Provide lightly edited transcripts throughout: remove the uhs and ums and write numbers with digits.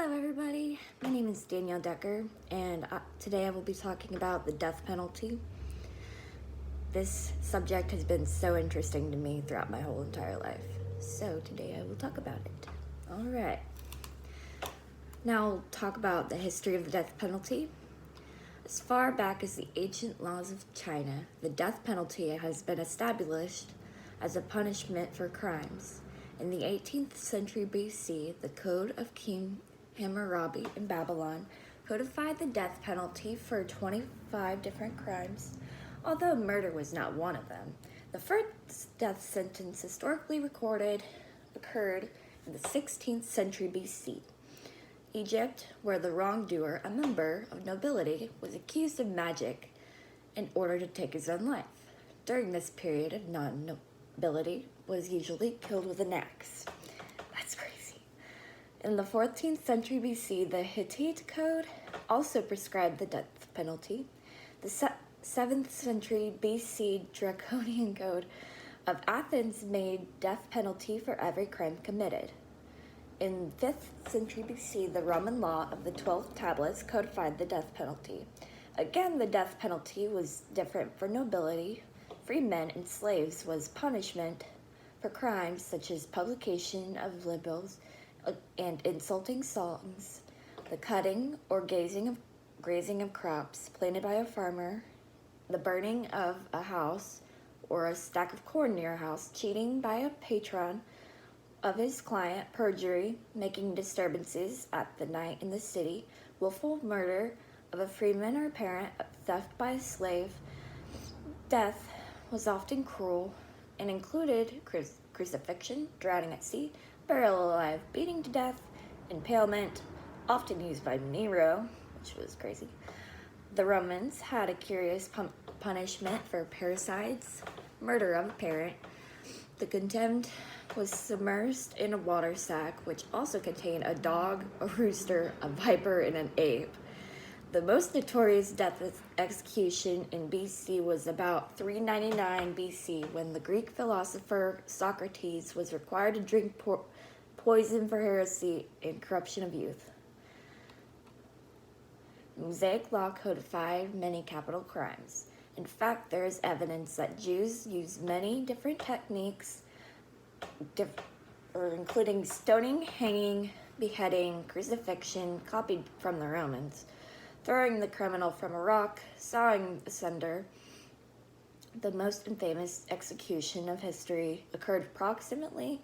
Hello everybody, my name is Danielle Decker, and today I will be talking about the death penalty. This subject has been so interesting to me throughout my whole entire life, so today I will talk about it. Alright, now I'll talk about the history of the death penalty. As far back as the ancient laws of China, the death penalty has been established as a punishment for crimes. In the 18th century BC, the Code of King Hammurabi in Babylon codified the death penalty for 25 different crimes, although murder was not one of them. The first death sentence historically recorded occurred in the 16th century BC. Egypt, where the wrongdoer, a member of nobility, was accused of magic in order to take his own life. During this period of non-nobility was usually killed with an axe. That's crazy. In the 14th century BC, the Hittite Code also prescribed the death penalty. The 7th century BC Draconian Code of Athens made death penalty for every crime committed. In 5th century BC, the Roman law of the 12 tablets codified the death penalty. Again, the death penalty was different for nobility. Free men and slaves was punishment for crimes such as publication of libels and insulting songs, the cutting or grazing of crops planted by a farmer, the burning of a house or a stack of corn near a house, cheating by a patron of his client, perjury, making disturbances at the night in the city, willful murder of a freeman or parent, theft by a slave. Death was often cruel and included crucifixion, drowning at sea, burial alive, beating to death, impalement, often used by Nero, which was crazy. The Romans had a curious punishment for parricides, murder of a parent. The condemned was submerged in a water sack, which also contained a dog, a rooster, a viper, and an ape. The most notorious death execution in BC was about 399 BC, when the Greek philosopher Socrates was required to drink poison for heresy and corruption of youth. Mosaic law codified many capital crimes. In fact, there is evidence that Jews used many different techniques, including stoning, hanging, beheading, crucifixion, copied from the Romans, throwing the criminal from a rock, sawing asunder. The most infamous execution of history occurred approximately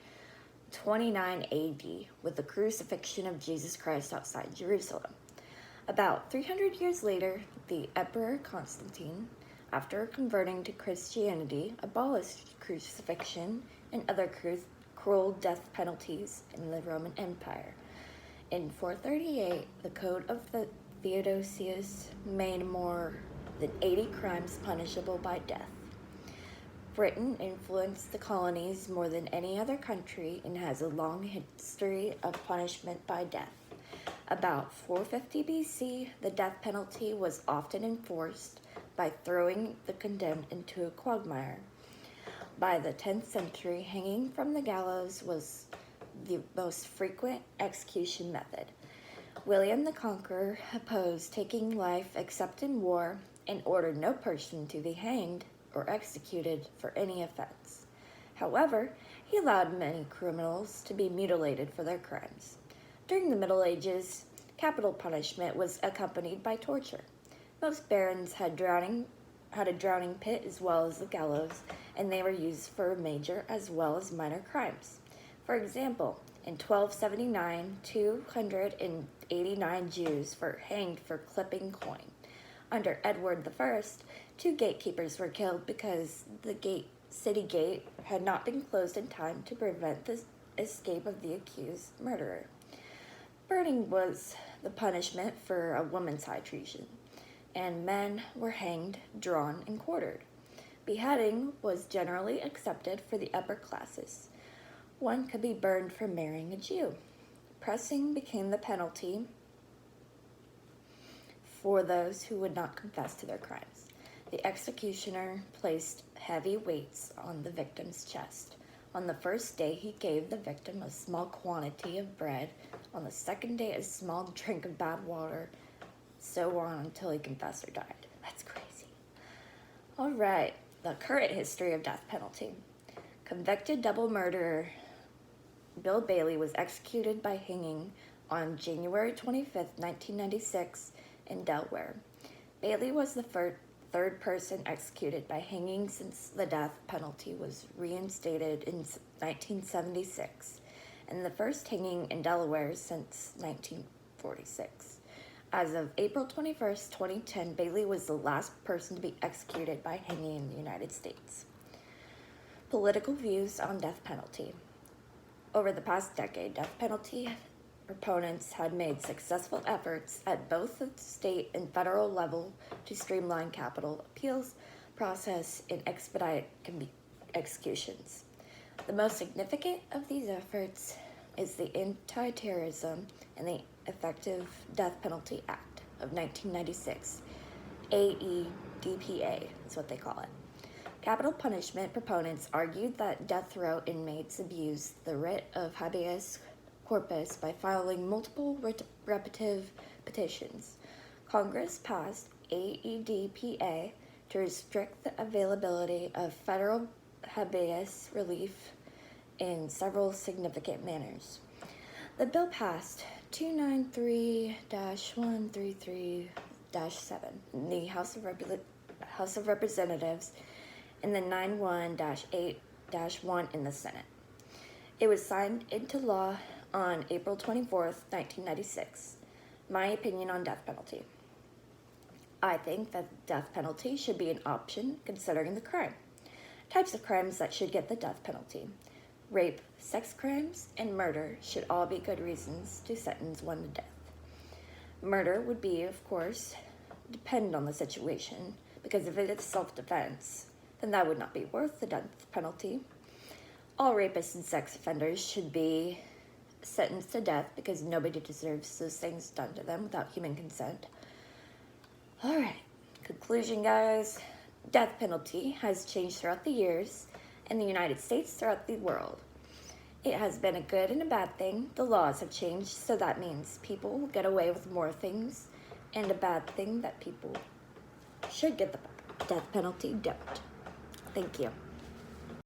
29 AD with the crucifixion of Jesus Christ outside Jerusalem. About 300 years later, the Emperor Constantine, after converting to Christianity, abolished crucifixion and other cruel death penalties in the Roman Empire. In 438, the Code of Theodosius made more than 80 crimes punishable by death. Britain influenced the colonies more than any other country and has a long history of punishment by death. About 450 BC, the death penalty was often enforced by throwing the condemned into a quagmire. By the 10th century, hanging from the gallows was the most frequent execution method. William the Conqueror opposed taking life except in war and ordered no person to be hanged or executed for any offense. However, he allowed many criminals to be mutilated for their crimes. During the Middle Ages, capital punishment was accompanied by torture. Most barons had a drowning pit as well as the gallows, and they were used for major as well as minor crimes. For example, in 1279, 289 Jews were hanged for clipping coin. Under Edward I, 2 gatekeepers were killed because the city gate had not been closed in time to prevent the escape of the accused murderer. Burning was the punishment for a woman's high treason, and men were hanged, drawn, and quartered. Beheading was generally accepted for the upper classes. One could be burned for marrying a Jew. Pressing became the penalty for those who would not confess to their crimes. The executioner placed heavy weights on the victim's chest. On the first day, he gave the victim a small quantity of bread On the second day, a small drink of bad water. So on until he confessed or died. That's crazy. All right, the current history of death penalty. Convicted double murderer Bill Bailey was executed by hanging on January 25th, 1996 in Delaware. Bailey was the third person executed by hanging since the death penalty was reinstated in 1976, and the first hanging in Delaware since 1946. As of April 21st, 2010, Bailey was the last person to be executed by hanging in the United States. Political views on death penalty. Over the past decade, death penalty proponents had made successful efforts at both the state and federal level to streamline capital appeals process and expedite executions. The most significant of these efforts is the Anti-Terrorism and the Effective Death Penalty Act of 1996, AEDPA is what they call it. Capital punishment proponents argued that death row inmates abused the writ of habeas corpus by filing multiple repetitive petitions. Congress passed AEDPA to restrict the availability of federal habeas relief in several significant manners. The bill passed 293-133-7 in the House of Representatives and the 91-8-1 in the Senate. It was signed into law on April 24th, 1996. My opinion on death penalty. I think that the death penalty should be an option considering the crime. Types of crimes that should get the death penalty. Rape, sex crimes, and murder should all be good reasons to sentence one to death. Murder would be, of course, depend on the situation, because if it is self-defense, then that would not be worth the death penalty. All rapists and sex offenders should be sentenced to death because nobody deserves those things done to them without human consent. All right, conclusion, guys. Death penalty has changed throughout the years in the United States, throughout the world. It has been a good and a bad thing. The laws have changed, so that means people will get away with more things, and a bad thing that people should get the death penalty don't. Thank you.